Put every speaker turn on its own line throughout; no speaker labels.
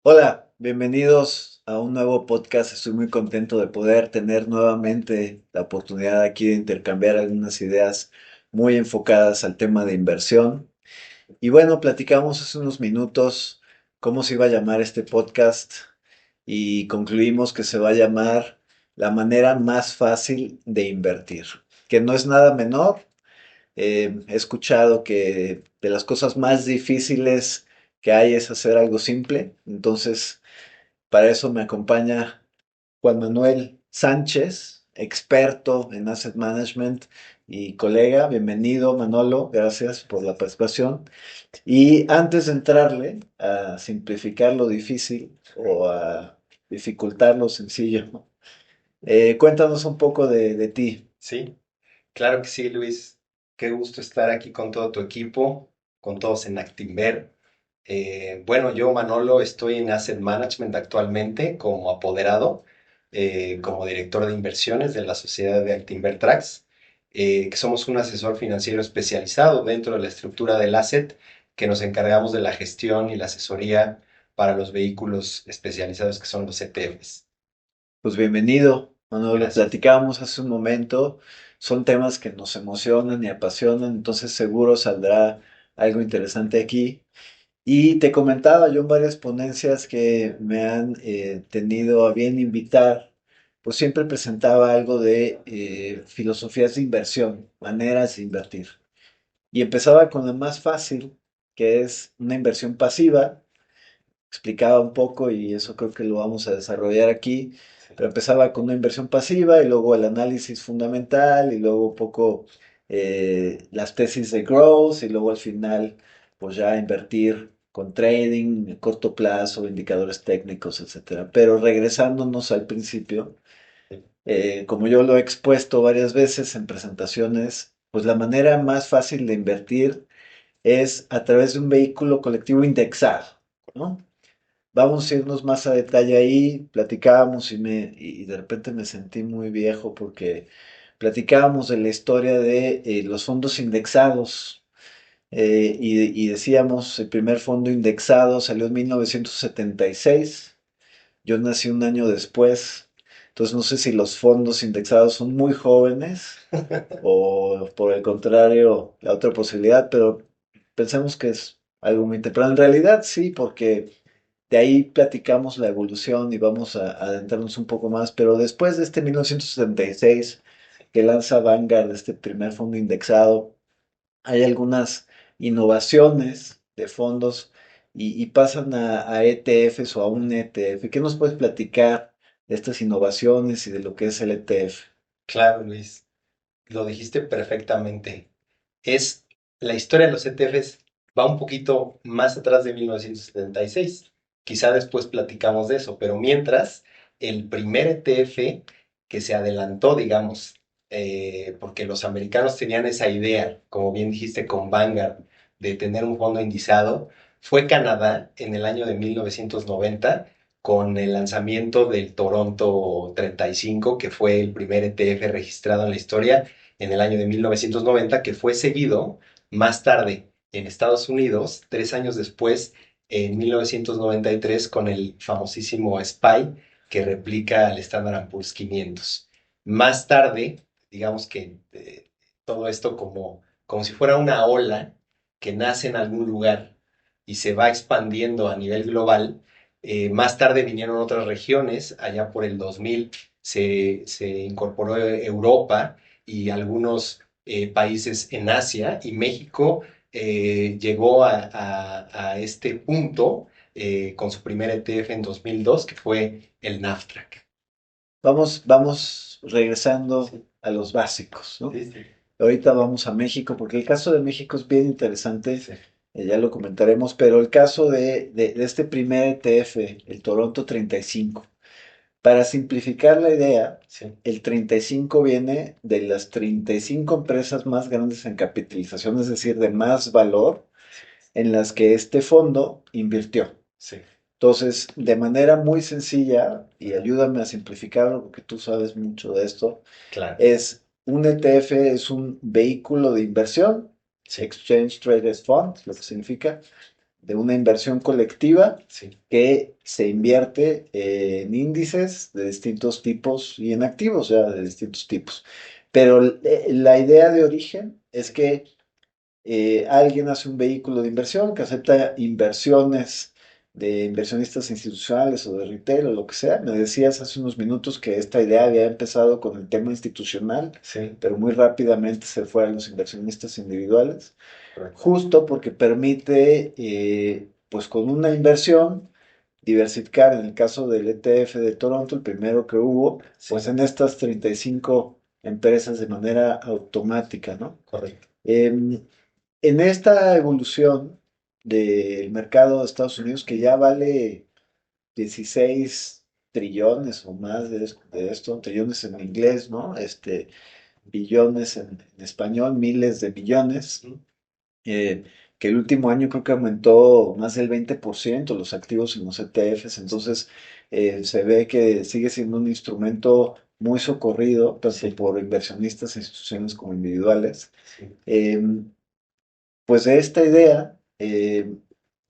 Hola, bienvenidos a un nuevo podcast. Estoy muy contento de poder tener nuevamente la oportunidad aquí de intercambiar algunas ideas muy enfocadas al tema de inversión. Y bueno, platicamos hace unos minutos cómo se iba a llamar este podcast y concluimos que se va a llamar La manera más fácil de invertir, que no es nada menor. He escuchado que de las cosas más difíciles que hay es hacer algo simple. Entonces, para eso me acompaña Juan Manuel Sánchez, experto en asset management y colega. Bienvenido, Manolo. Gracias por la participación. Y antes de entrarle a simplificar lo difícil o a dificultar lo sencillo, cuéntanos un poco de ti.
Sí, claro que sí, Luis. Qué gusto estar aquí con todo tu equipo, con todos en Actinver. Bueno, yo, Manolo, estoy en Asset Management actualmente como apoderado, como director de inversiones de la sociedad de Actinver Tracks, que somos un asesor financiero especializado dentro de la estructura del asset, que nos encargamos de la gestión y la asesoría para los vehículos especializados que son los ETFs.
Pues bienvenido, Manolo.
Gracias.
Platicábamos hace un momento, son temas que nos emocionan y apasionan, entonces seguro saldrá algo interesante aquí. Y te comentaba yo en varias ponencias que me han tenido a bien invitar, pues siempre presentaba algo de filosofías de inversión, maneras de invertir. Y empezaba con la más fácil, que es una inversión pasiva. Explicaba un poco y eso creo que lo vamos a desarrollar aquí,
Sí.
pero empezaba con una inversión pasiva y luego el análisis fundamental y luego un poco las tesis de growth y luego al final pues ya invertir con trading a corto plazo, indicadores técnicos, etcétera. Pero regresándonos al principio,
Sí.
como yo lo he expuesto varias veces en presentaciones, pues la manera más fácil de invertir es a través de un vehículo colectivo indexado, ¿no? Vamos a irnos más a detalle ahí, platicábamos y de repente me sentí muy viejo porque platicábamos de la historia de los fondos indexados y decíamos el primer fondo indexado salió en 1976, yo nací un año después, entonces no sé si los fondos indexados son muy jóvenes o por el contrario la otra posibilidad, pero pensemos que es algo muy temprano. En realidad sí, porque de ahí platicamos la evolución y vamos a adentrarnos un poco más, pero después de este 1976 que lanza Vanguard, este primer fondo indexado, hay algunas innovaciones de fondos y pasan a ETFs o a un ETF. ¿Qué nos puedes platicar de estas innovaciones y de lo que es el ETF?
Claro, Luis. Lo dijiste perfectamente. Es la historia de los ETFs va un poquito más atrás de 1976. Quizá después platicamos de eso, pero mientras, el primer ETF que se adelantó, digamos, porque los americanos tenían esa idea, como bien dijiste, con Vanguard, de tener un fondo indizado, fue Canadá en el año de 1990 con el lanzamiento del Toronto 35, que fue el primer ETF registrado en la historia en el año de 1990, que fue seguido más tarde en Estados Unidos, 3 años después, en 1993, con el famosísimo SPY, que replica al Standard Poor's 500. Más tarde, digamos que todo esto como si fuera una ola que nace en algún lugar y se va expandiendo a nivel global. Más tarde vinieron otras regiones, allá por el 2000 se incorporó Europa y algunos países en Asia, y México llegó a este punto con su primer ETF en 2002, que fue el NAFTRAC.
Vamos regresando
Sí,
a los básicos, ¿no?
sí, sí.
Ahorita vamos a México, porque el caso de México es bien interesante,
Sí,
ya lo comentaremos, pero el caso de este primer ETF, el Toronto 35, para simplificar la idea,
sí,
el 35 viene de las 35 empresas más grandes en capitalización, es decir, de más valor, en las que este fondo invirtió.
sí,
Entonces, de manera muy sencilla, y ayúdame a simplificarlo porque tú sabes mucho de esto,
claro.
es un ETF, es un vehículo de inversión
Sí,
Exchange Traded Fund, lo que significa de una inversión colectiva
sí,
que se invierte en índices de distintos tipos y en activos, ya de distintos tipos. Pero la idea de origen es
sí,
que alguien hace un vehículo de inversión que acepta inversiones de inversionistas institucionales o de retail o lo que sea. Me decías hace unos minutos que esta idea había empezado con el tema institucional,
sí,
pero muy rápidamente se fue a los inversionistas individuales,
correcto.
justo porque permite, pues con una inversión, diversificar. En el caso del ETF de Toronto, el primero que hubo, pues
Sí,
en estas 35 empresas de manera automática, ¿no?
correcto.
Em, en esta evolución del mercado de Estados Unidos, que ya vale 16 trillones o más de esto, trillones en inglés, ¿no? Billones en español, miles de millones,
Ujú.
eh, que el último año creo que aumentó más del 20% los activos en los ETFs, entonces se ve que sigue siendo un instrumento muy socorrido, tanto
Sí,
por inversionistas, instituciones como individuales.
sí,
Em, pues de esta idea,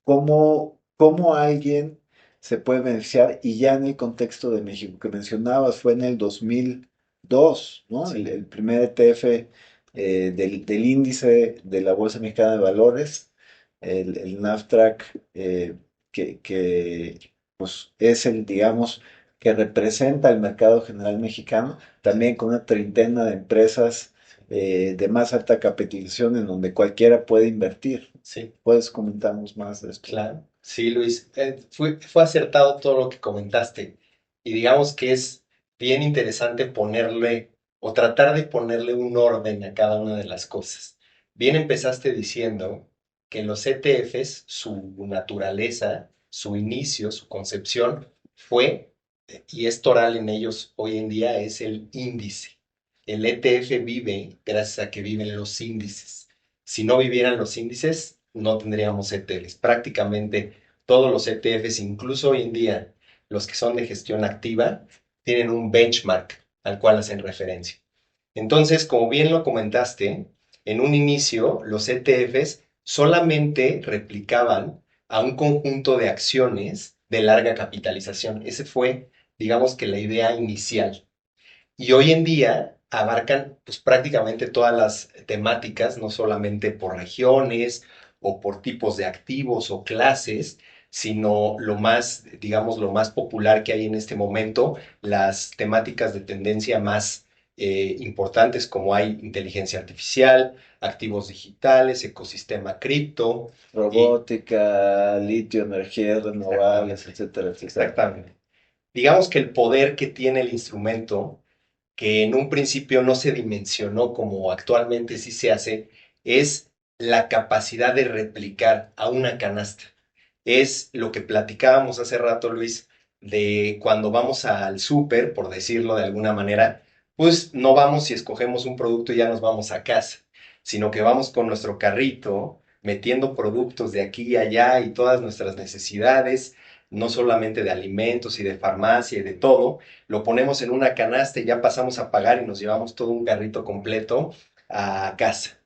cómo alguien se puede beneficiar, y ya en el contexto de México que mencionabas, fue en el 2002, ¿no?
sí,
El primer ETF del índice de la Bolsa Mexicana de Valores, el NAFTRAC, pues es el, digamos, que representa el mercado general mexicano,
sí,
también con una treintena de empresas
sí,
de más alta capitalización en donde cualquiera puede invertir.
sí,
¿Puedes comentarnos más de esto?
claro. Sí, Luis, fue acertado todo lo que comentaste. Y digamos que es bien interesante ponerle o tratar de ponerle un orden a cada una de las cosas. Bien empezaste diciendo que los ETFs, su naturaleza, su inicio, su concepción fue, y es toral en ellos hoy en día, es el índice. El ETF vive gracias a que viven los índices. Si no vivieran los índices, no tendríamos ETFs. Prácticamente todos los ETFs, incluso hoy en día los que son de gestión activa, tienen un benchmark al cual hacen referencia. Entonces, como bien lo comentaste, en un inicio los ETFs solamente replicaban a un conjunto de acciones de larga capitalización. Ese fue, digamos que la idea inicial. Y hoy en día abarcan pues, prácticamente todas las temáticas, no solamente por regiones o por tipos de activos o clases, sino lo más, digamos, lo más popular que hay en este momento, las temáticas de tendencia más importantes como hay inteligencia artificial, activos digitales, ecosistema cripto y
Robótica, litio, energías renovables,
exactamente,
etcétera, etcétera.
exactamente. Digamos que el poder que tiene el instrumento que en un principio no se dimensionó como actualmente sí se hace, es la capacidad de replicar a una canasta. Es lo que platicábamos hace rato, Luis, de cuando vamos al súper, por decirlo de alguna manera, pues no vamos y escogemos un producto y ya nos vamos a casa, sino que vamos con nuestro carrito metiendo productos de aquí y allá y todas nuestras necesidades, no solamente de alimentos y de farmacia y de todo, lo ponemos en una canasta y ya pasamos a pagar y nos llevamos todo un carrito completo a casa.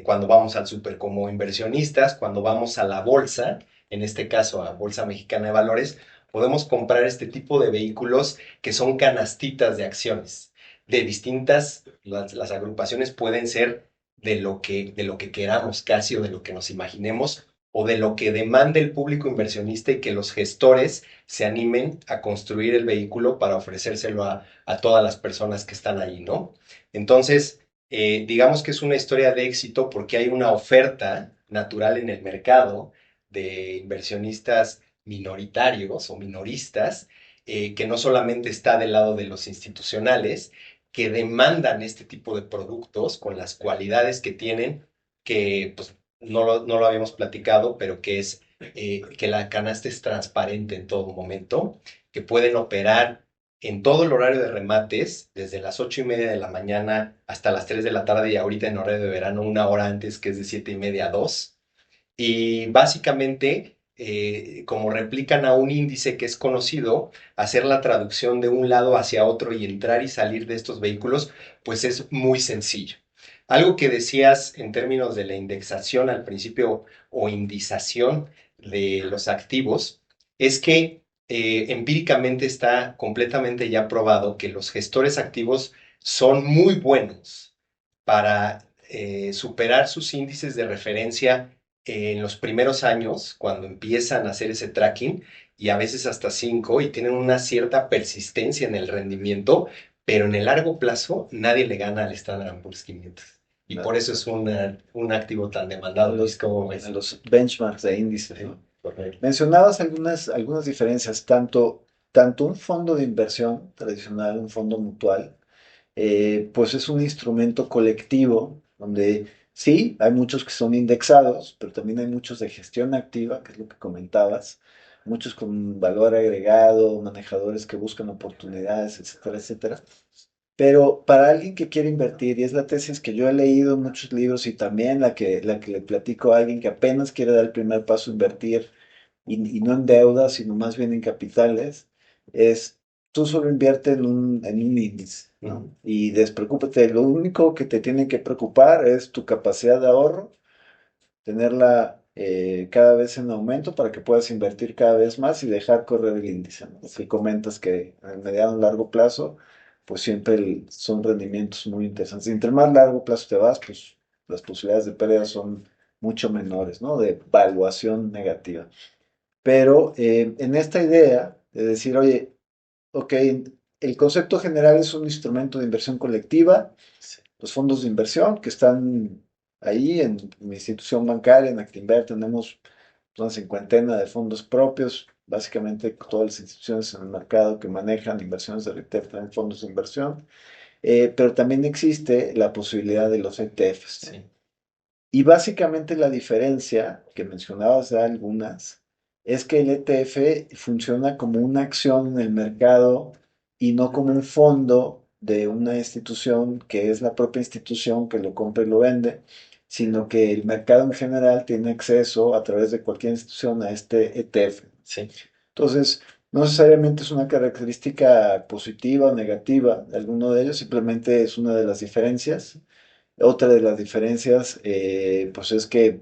Cuando vamos al súper como inversionistas, cuando vamos a la bolsa, en este caso a Bolsa Mexicana de Valores, podemos comprar este tipo de vehículos que son canastitas de acciones de distintas, las agrupaciones pueden ser de lo que queramos casi o de lo que nos imaginemos o de lo que demande el público inversionista y que los gestores se animen a construir el vehículo para ofrecérselo a todas las personas que están ahí, ¿no? Entonces, digamos que es una historia de éxito porque hay una oferta natural en el mercado de inversionistas minoritarios o minoristas, que no solamente está del lado de los institucionales, que demandan este tipo de productos con las cualidades que tienen, que pues no lo habíamos platicado, pero que es que la canasta es transparente en todo momento, que pueden operar en todo el horario de remates, desde las 8:30 de la mañana hasta las 3 de la tarde y ahorita en horario de verano, una hora antes, que es de 7:30 a 2. Y básicamente, como replican a un índice que es conocido, hacer la traducción de un lado hacia otro y entrar y salir de estos vehículos, pues es muy sencillo. Algo que decías en términos de la indexación al principio o indización de los activos es que empíricamente está completamente ya probado que los gestores activos son muy buenos para superar sus índices de referencia en los primeros años, cuando empiezan a hacer ese tracking, y a veces hasta 5, y tienen una cierta persistencia en el rendimiento, pero en el largo plazo nadie le gana al Standard Poor's 500. Y por eso es un activo tan demandado, Luis, ¿cómo ves?
A los benchmarks de índices,
Sí,
¿no?
correcto.
Mencionabas algunas diferencias, tanto un fondo de inversión tradicional, un fondo mutual, pues es un instrumento colectivo donde sí, hay muchos que son indexados, pero también hay muchos de gestión activa, que es lo que comentabas, muchos con valor agregado, manejadores que buscan oportunidades, etcétera, etcétera. Pero para alguien que quiere invertir, y es la tesis que yo he leído en muchos libros y también la que le platico a alguien que apenas quiere dar el primer paso a invertir, y no en deuda, sino más bien en capitales, es tú solo invierte en un índice, ¿no? Y despreocúpate, lo único que te tiene que preocupar es tu capacidad de ahorro, tenerla cada vez en aumento para que puedas invertir cada vez más y dejar correr el índice, ¿no? Si comentas que en el mediano y largo plazo, pues siempre son rendimientos muy interesantes. Y entre más largo plazo te vas, pues las posibilidades de pérdida son mucho menores, ¿no? De valuación negativa. Pero en esta idea de decir, oye, ok, el concepto general es un instrumento de inversión colectiva, los fondos de inversión que están ahí en mi institución bancaria, en Actinver, tenemos una cincuentena de fondos propios, básicamente todas las instituciones en el mercado que manejan inversiones de retail tienen fondos de inversión, pero también existe la posibilidad de los ETFs, ¿no?
Sí,
Y básicamente la diferencia, que mencionabas de algunas, es que el ETF funciona como una acción en el mercado y no como un fondo de una institución que es la propia institución que lo compra y lo vende, sino que el mercado en general tiene acceso a través de cualquier institución a este ETF.
sí,
Entonces, no necesariamente es una característica positiva o negativa de alguno de ellos, simplemente es una de las diferencias. Otra de las diferencias, pues es que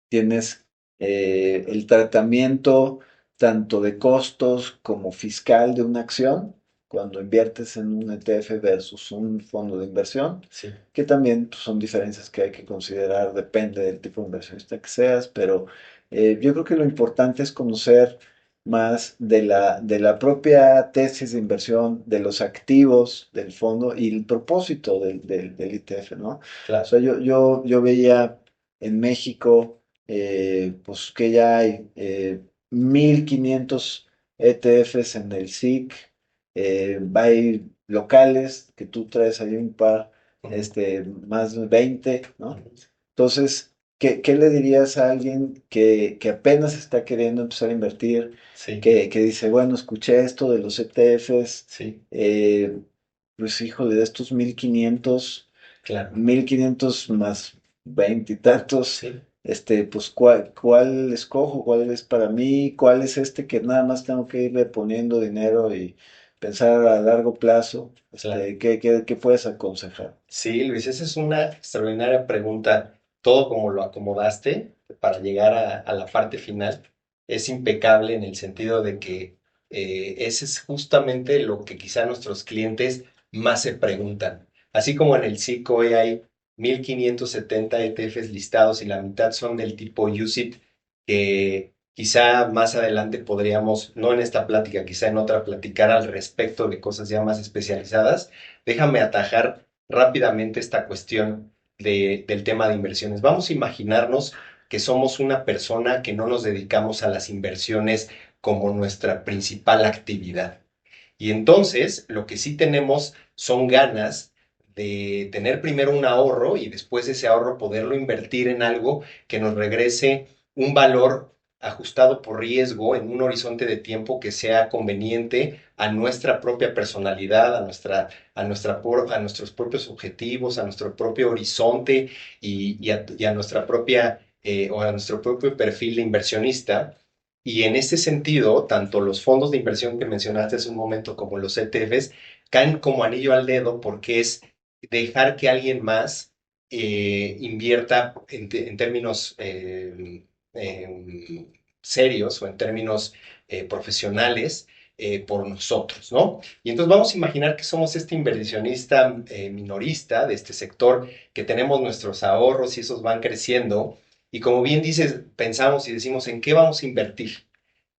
tienes el tratamiento tanto de costos como fiscal de una acción cuando inviertes en un ETF versus un fondo de inversión,
sí.
que también pues, son diferencias que hay que considerar, depende del tipo de inversionista que seas, pero yo creo que lo importante es conocer más de la propia tesis de inversión, de los activos del fondo y el propósito del ETF, ¿no? O
Claro.
sea, yo veía en México, pues que ya hay 1500 ETFs en el SIC, hay locales que tú traes ahí un par,
Ujú,
más de 20, ¿no?
ujú.
Entonces, ¿qué le dirías a alguien que apenas está queriendo empezar a invertir,
Sí,
que dice, bueno, escuché esto de los ETFs,
sí,
pues híjole, de estos 1500,
claro.
1500 más 20 y tantos,
Sí,
pues ¿cuál escojo? ¿Cuál es para mí? ¿Cuál es este que nada más tengo que irle poniendo dinero y pensar a largo plazo?
claro.
¿Qué puedes aconsejar?
Sí, Luis, esa es una extraordinaria pregunta. Todo como lo acomodaste para llegar a la parte final es impecable en el sentido de que ese es justamente lo que quizá nuestros clientes más se preguntan. Así como en el SIC hoy hay 1570 ETFs listados y la mitad son del tipo UCIT, que quizá más adelante podríamos, no en esta plática, quizá en otra, platicar al respecto de cosas ya más especializadas. Déjame atajar rápidamente esta cuestión del tema de inversiones. Vamos a imaginarnos que somos una persona que no nos dedicamos a las inversiones como nuestra principal actividad. Y entonces lo que sí tenemos son ganas de tener primero un ahorro y después ese ahorro poderlo invertir en algo que nos regrese un valor ajustado por riesgo en un horizonte de tiempo que sea conveniente a nuestra propia personalidad, a nuestros propios objetivos, a nuestro propio horizonte y a nuestra propia o a nuestro propio perfil de inversionista. Y en este sentido, tanto los fondos de inversión que mencionaste hace un momento como los ETFs caen como anillo al dedo porque es dejar que alguien más invierta en términos serios o en términos profesionales por nosotros, ¿no? Y entonces vamos a imaginar que somos este inversionista minorista de este sector, que tenemos nuestros ahorros y esos van creciendo. Y como bien dices, pensamos y decimos, ¿en qué vamos a invertir?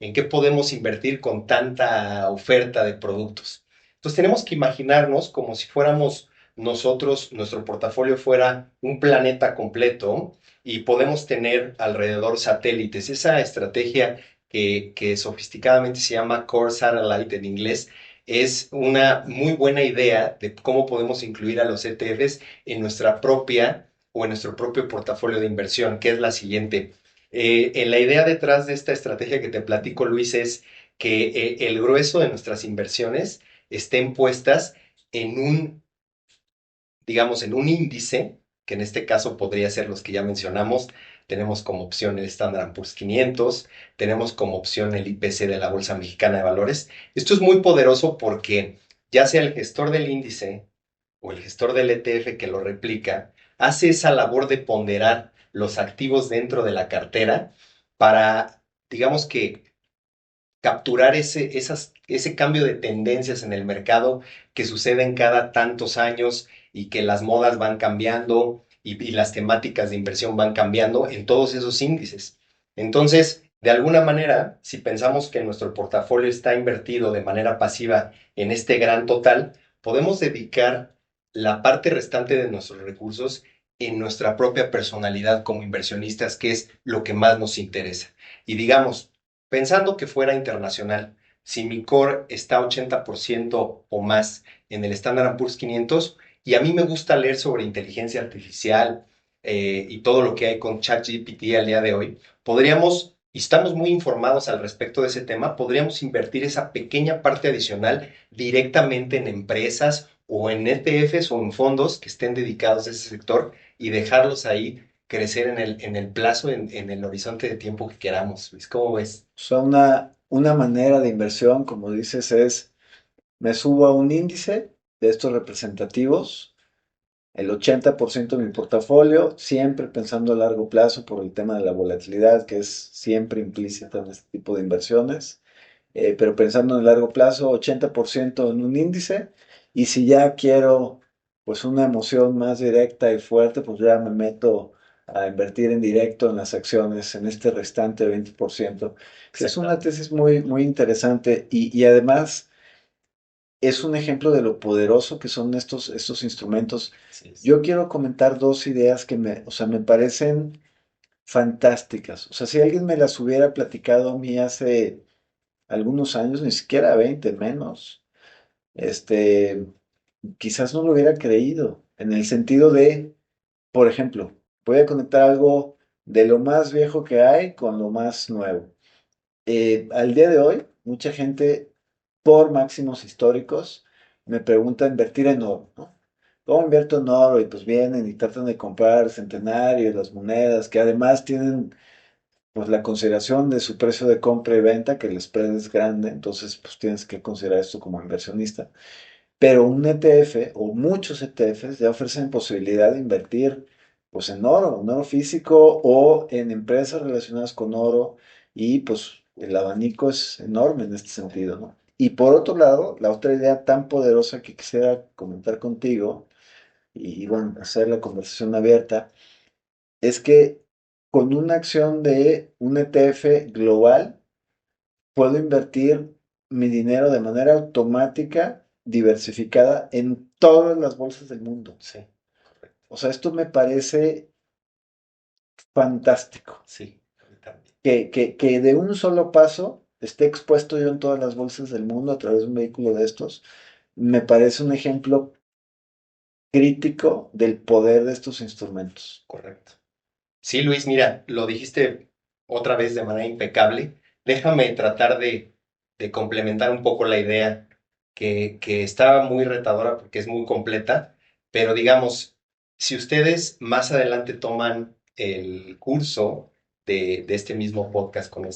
¿En qué podemos invertir con tanta oferta de productos? Entonces tenemos que imaginarnos como si fuéramos nosotros, nuestro portafolio fuera un planeta completo y podemos tener alrededor satélites. Esa estrategia que sofisticadamente se llama Core Satellite en inglés es una muy buena idea de cómo podemos incluir a los ETFs en nuestra propia o en nuestro propio portafolio de inversión, que es la siguiente. La idea detrás de esta estrategia que te platico, Luis, es que el grueso de nuestras inversiones estén puestas en un, digamos, en un índice, que en este caso podría ser los que ya mencionamos. Tenemos como opción el Standard Poor's 500, tenemos como opción el IPC de la Bolsa Mexicana de Valores. Esto es muy poderoso porque ya sea el gestor del índice o el gestor del ETF que lo replica, hace esa labor de ponderar los activos dentro de la cartera para, digamos que, capturar ese cambio de tendencias en el mercado que suceden cada tantos años y que las modas van cambiando y las temáticas de inversión van cambiando en todos esos índices. Entonces, de alguna manera, si pensamos que nuestro portafolio está invertido de manera pasiva en este gran total, podemos dedicar la parte restante de nuestros recursos en nuestra propia personalidad como inversionistas, que es lo que más nos interesa. Y digamos, pensando que fuera internacional, si mi core está 80% o más en el Standard Poor's 500 y a mí me gusta leer sobre inteligencia artificial y todo lo que hay con ChatGPT al día de hoy, podríamos, y estamos muy informados al respecto de ese tema, podríamos invertir esa pequeña parte adicional directamente en empresas o en ETFs o en fondos que estén dedicados a ese sector y dejarlos ahí crecer en el plazo, en el horizonte de tiempo que queramos, Luis. ¿Cómo ves?
O sea, una manera de inversión, como dices, es me subo a un índice de estos representativos, el 80% de mi portafolio, siempre pensando a largo plazo por el tema de la volatilidad, que es siempre implícita en este tipo de inversiones, pero pensando en el largo plazo, 80% en un índice, y si ya quiero pues una emoción más directa y fuerte, pues ya me meto a invertir en directo en las acciones, en este restante 20%, que es una
Exactamente.
tesis muy, muy interesante y además es un ejemplo de lo poderoso que son estos instrumentos.
Así es.
Yo quiero comentar dos ideas que o sea, me parecen fantásticas. O sea, si alguien me las hubiera platicado a mí hace algunos años, ni siquiera 20 menos, este, quizás no lo hubiera creído, en el sentido de, por ejemplo, voy a conectar algo de lo más viejo que hay con lo más nuevo. Al día de hoy, mucha gente, por máximos históricos, me pregunta invertir en oro, ¿no? ¿Cómo invierto en oro? Y pues vienen y tratan de comprar el centenario, las monedas, que además tienen pues la consideración de su precio de compra y venta, que el spread es grande, entonces pues tienes que considerar esto como inversionista. Pero un ETF o muchos ETFs ya ofrecen posibilidad de invertir pues en oro físico o en empresas relacionadas con oro y pues el abanico es enorme en este sentido, ¿no? Y por otro lado, la otra idea tan poderosa que quisiera comentar contigo y bueno, hacer la conversación abierta es que con una acción de un ETF global puedo invertir mi dinero de manera automática, diversificada en todas las bolsas del mundo.
Sí, correcto.
O sea, esto me parece fantástico.
Sí, a mí también.
Que de un solo paso esté expuesto yo en todas las bolsas del mundo a través de un vehículo de estos, me parece un ejemplo crítico del poder de estos instrumentos.
Correcto. Sí, Luis, mira, lo dijiste otra vez de manera impecable. Déjame tratar de complementar un poco la idea que estaba muy retadora porque es muy completa, pero digamos, si ustedes más adelante toman el curso de este mismo podcast con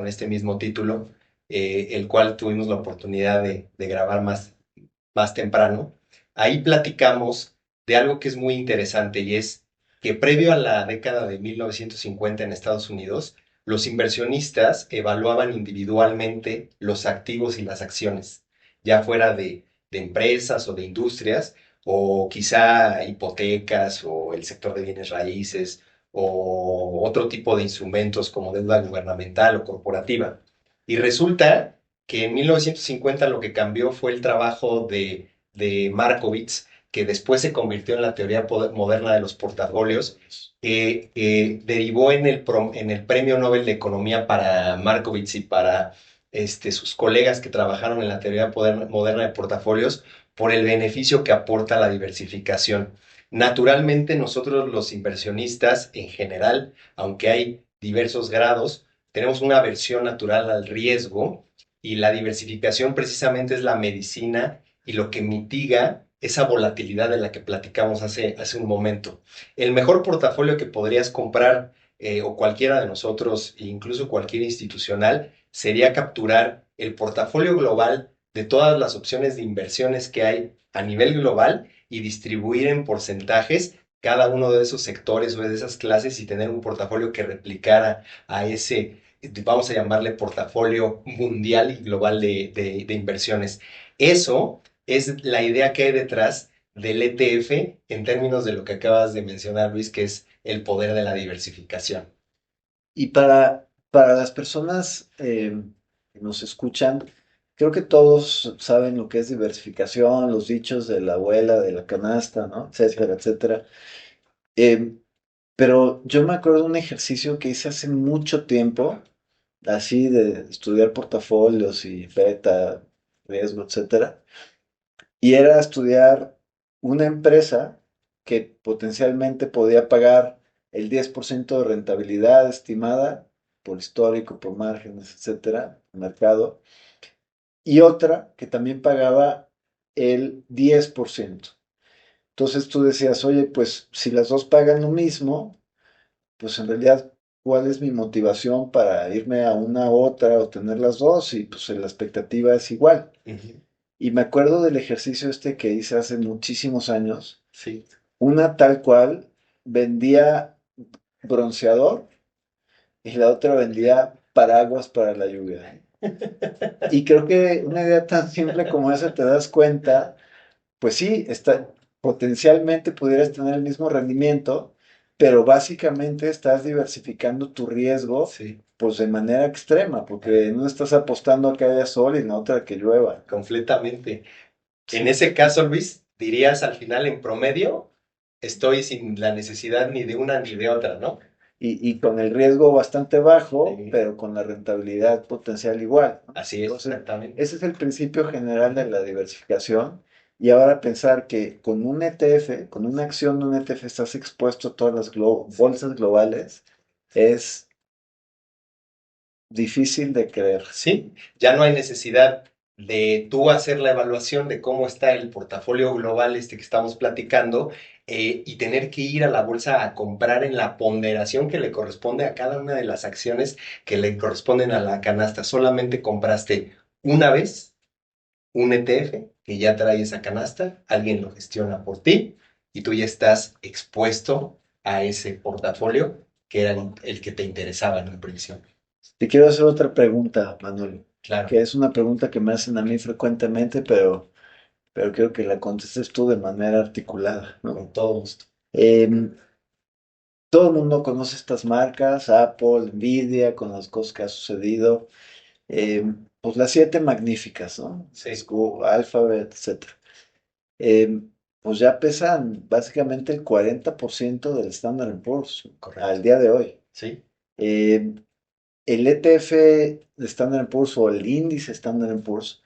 este mismo título, el cual tuvimos la oportunidad de grabar más temprano, ahí platicamos de algo que es muy interesante y es que previo a la década de 1950 en Estados Unidos, los inversionistas evaluaban individualmente los activos y las acciones, ya fuera de empresas o de industrias, o quizá hipotecas o el sector de bienes raíces o otro tipo de instrumentos como deuda gubernamental o corporativa. Y resulta que en 1950 lo que cambió fue el trabajo de Markowitz, que después se convirtió en la teoría moderna de los portafolios, derivó en el Premio Nobel de Economía para Markowitz y para sus colegas que trabajaron en la teoría moderna de portafolios por el beneficio que aporta la diversificación. Naturalmente, nosotros los inversionistas en general, aunque hay diversos grados, tenemos una aversión natural al riesgo y la diversificación precisamente es la medicina y lo que mitiga esa volatilidad de la que platicamos hace un momento. El mejor portafolio que podrías comprar o cualquiera de nosotros, incluso cualquier institucional, sería capturar el portafolio global de todas las opciones de inversiones que hay a nivel global y distribuir en porcentajes cada uno de esos sectores o de esas clases y tener un portafolio que replicara a ese, vamos a llamarle portafolio mundial y global de inversiones. Eso es la idea que hay detrás del ETF en términos de lo que acabas de mencionar, Luis, que es el poder de la diversificación.
Y para las personas que nos escuchan, creo que todos saben lo que es diversificación, los dichos de la abuela, de la canasta, ¿no? Etcétera, etcétera. Eh, pero yo me acuerdo de un ejercicio que hice hace mucho tiempo, así de estudiar portafolios y beta, riesgo, etcétera. Y era estudiar una empresa que potencialmente podía pagar el 10% de rentabilidad estimada por histórico, por márgenes, etcétera, mercado, y otra que también pagaba el 10%. Entonces tú decías, oye, pues si las dos pagan lo mismo, pues en realidad, ¿cuál es mi motivación para irme a una u otra o tener las dos? Y pues la expectativa es igual.
Ujú.
Y me acuerdo del ejercicio este que hice hace muchísimos años.
Sí.
Una tal cual vendía bronceador y la otra vendía paraguas para la lluvia. Y creo que una idea tan simple como esa te das cuenta, pues sí, potencialmente pudieras tener el mismo rendimiento, pero básicamente estás diversificando tu riesgo
Sí,
pues de manera extrema, porque no estás apostando a que haya sol y en la otra a que llueva.
completamente. En
Sí.
ese caso, Luis, dirías al final en promedio, estoy sin la necesidad ni de una ni de otra, ¿no?
Y con el riesgo bastante bajo,
Sí.
pero con la rentabilidad potencial igual, ¿no?
Así es,
Entonces,
exactamente.
ese es el principio general de la diversificación. Y ahora pensar que con un ETF, con una acción de un ETF, estás expuesto a todas las bolsas globales, es difícil de creer.
Sí, ya no hay necesidad de tú hacer la evaluación de cómo está el portafolio global que estamos platicando y tener que ir a la bolsa a comprar en la ponderación que le corresponde a cada una de las acciones que le corresponden a la canasta. Solamente compraste una vez un ETF que ya trae esa canasta, alguien lo gestiona por ti y tú ya estás expuesto a ese portafolio que era el que te interesaba en un principio.
Te quiero hacer otra pregunta, Manuel,
Claro,
que es una pregunta que me hacen a mí frecuentemente, pero quiero que la contestes tú de manera articulada, ¿no?
con todo gusto.
Em, Todo el mundo conoce estas marcas, Apple, Nvidia, con las cosas que ha sucedido. Pues las siete magníficas, ¿no?
Sí,
Google, Alphabet, etcétera. Pues ya pesan básicamente el 40% del Standard Poor's al
correcto.
día de hoy.
Sí,
Eh, el ETF de Standard Poor's o el índice Standard Poor's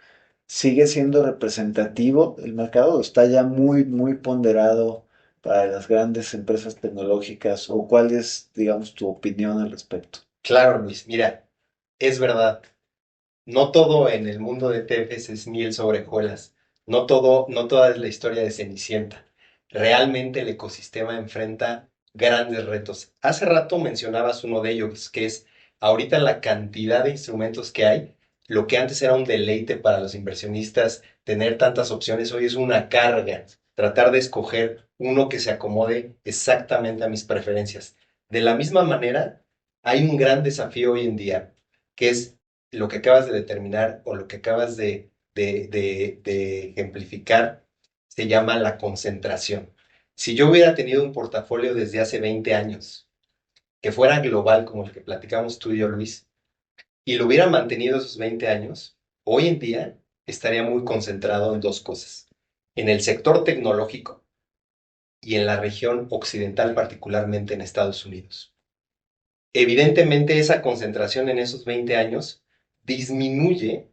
sigue siendo representativo del mercado, o está ya muy, muy ponderado para las grandes empresas tecnológicas, o cuál es, digamos, tu opinión al respecto.
claro, Luis. Mira, es verdad. No todo en el mundo de ETFs es miel sobre hojuelas. No todo, no toda es la historia de Cenicienta. Realmente el ecosistema enfrenta grandes retos. Hace rato mencionabas uno de ellos, que es ahorita la cantidad de instrumentos que hay. Lo que antes era un deleite para los inversionistas, tener tantas opciones, hoy es una carga. tratar de escoger uno que se acomode exactamente a mis preferencias. De la misma manera, hay un gran desafío hoy en día, que es lo que acabas de determinar o lo que acabas de ejemplificar, se llama la concentración. Si yo hubiera tenido un portafolio desde hace 20 años, que fuera global como el que platicamos tú y yo, Luis, y lo hubiera mantenido esos 20 años, hoy en día estaría muy concentrado en dos cosas. En el sector tecnológico y en la región occidental, particularmente en Estados Unidos. Evidentemente, esa concentración en esos 20 años disminuye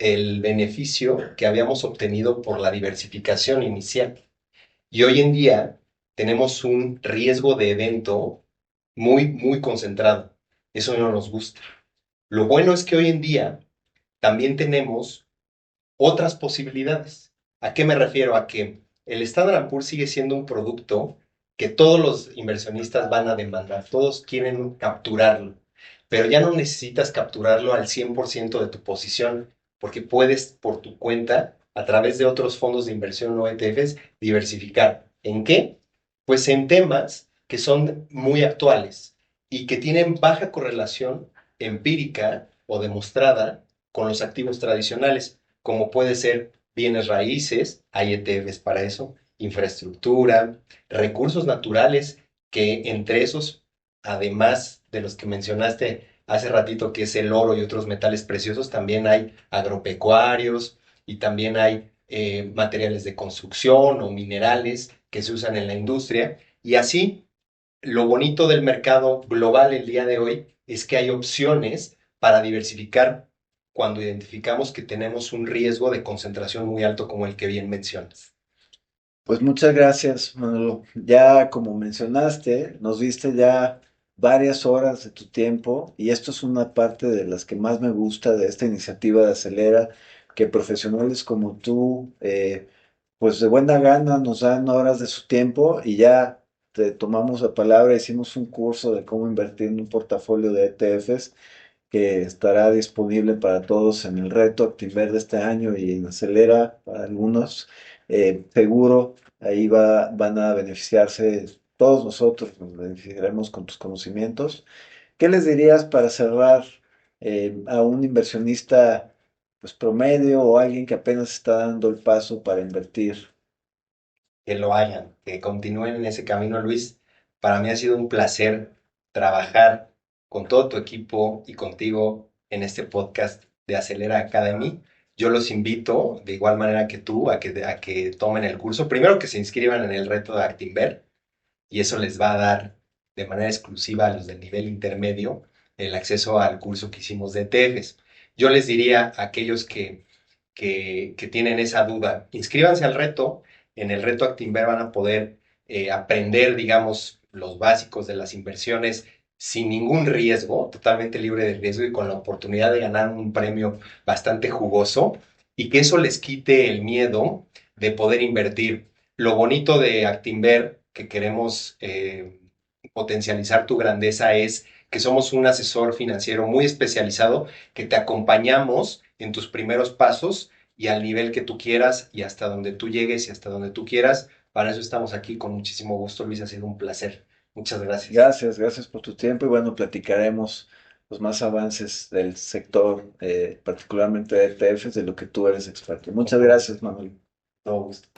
el beneficio que habíamos obtenido por la diversificación inicial. Y hoy en día tenemos un riesgo de evento muy concentrado. Eso no nos gusta. Lo bueno es que hoy en día también tenemos otras posibilidades. ¿A qué me refiero? A que el Standard Poor's sigue siendo un producto que todos los inversionistas van a demandar, todos quieren capturarlo, pero ya no necesitas capturarlo al 100% de tu posición, porque puedes por tu cuenta, a través de otros fondos de inversión o ETFs, diversificar. ¿En qué? Pues en temas que son muy actuales y que tienen baja correlación empírica o demostrada con los activos tradicionales, como puede ser bienes raíces, hay ETFs para eso, infraestructura, recursos naturales, que entre esos, además de los que mencionaste hace ratito, que es el oro y otros metales preciosos, también hay agropecuarios y también hay materiales de construcción o minerales que se usan en la industria. Y así, lo bonito del mercado global el día de hoy es que hay opciones para diversificar cuando identificamos que tenemos un riesgo de concentración muy alto como el que bien mencionas.
Pues muchas gracias, Manolo. Ya como mencionaste, nos diste ya varias horas de tu tiempo y esto es una parte de las que más me gusta de esta iniciativa de Acelera, que profesionales como tú, pues de buena gana nos dan horas de su tiempo y ya te tomamos la palabra, hicimos un curso de cómo invertir en un portafolio de ETFs que estará disponible para todos en el reto Actinver de este año y en Acelera para algunos. Seguro ahí van a beneficiarse todos nosotros, nos beneficiaremos con tus conocimientos. ¿Qué les dirías para cerrar a un inversionista pues promedio o alguien que apenas está dando el paso para invertir?
Que lo hagan, que continúen en ese camino, Luis. Para mí ha sido un placer trabajar con todo tu equipo y contigo en este podcast de Acelera Academy. Yo los invito, de igual manera que tú, a que tomen el curso. Primero que se inscriban en el reto de Actinver y eso les va a dar de manera exclusiva a los del nivel intermedio el acceso al curso que hicimos de ETFs. Yo les diría a aquellos que tienen esa duda, inscríbanse al reto. En el reto Actinver van a poder aprender, digamos, los básicos de las inversiones sin ningún riesgo, totalmente libre de riesgo y con la oportunidad de ganar un premio bastante jugoso y que eso les quite el miedo de poder invertir. Lo bonito de Actinver que queremos potencializar tu grandeza es que somos un asesor financiero muy especializado que te acompañamos en tus primeros pasos y al nivel que tú quieras y hasta donde tú llegues y hasta donde tú quieras. Para eso estamos aquí con muchísimo gusto, Luis. Ha sido un placer. Muchas gracias.
Gracias, gracias por tu tiempo y bueno, platicaremos los más avances del sector, particularmente de ETFs, de lo que tú eres experto. Muchas gracias, Manuel.
Todo gusto.